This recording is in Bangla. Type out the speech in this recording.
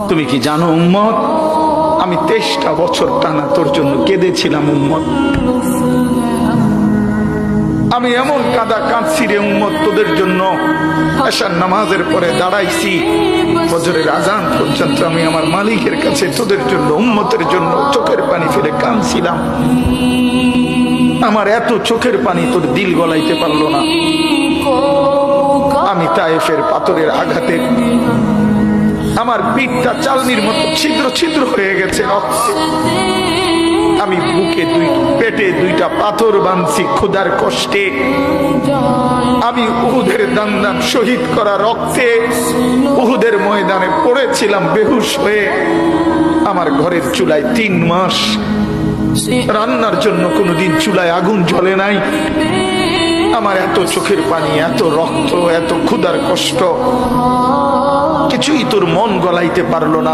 তুমি কি জানো উম্মত, আমি 23টা বছর টানা তোর জন্য কেঁদেছিলাম উম্মত। আমি এমন কাঁদা কাঁদছি রে উম্মত তোদের জন্য। এশার নামাজের পরে দাঁড়াইছি, ফজরের আজান পর্যন্ত আমি আমার মালিকের কাছে তোদের জন্য, উম্মতের জন্য চোখের পানি ফেলে কাঁদছিলাম। আমার এত চোখের পানি তোর দিল গলাইতে পারলো না। আমি তায়েফের পাথরের আঘাতে আমার পিঠটা চালনির মতো ছিদ্র ছিদ্র হয়ে গেছে রক্তে। আমি বুকে পেটে 2টা পাথর বাঁধছি ক্ষুধার কষ্টে। আমি উহুদের দান শহীদ করা রক্তে উহুদের ময়দানে পড়েছিলাম বেহুশ হয়ে। আমার ঘরের চুলায় 3 মাস রান্নার জন্য কোনোদিন চুলায় আগুন জ্বলে নাই। আমার এত চোখের পানি, এত রক্ত, এত ক্ষুধার কষ্ট, কিছুই তোর মন গলাইতে পারলো না।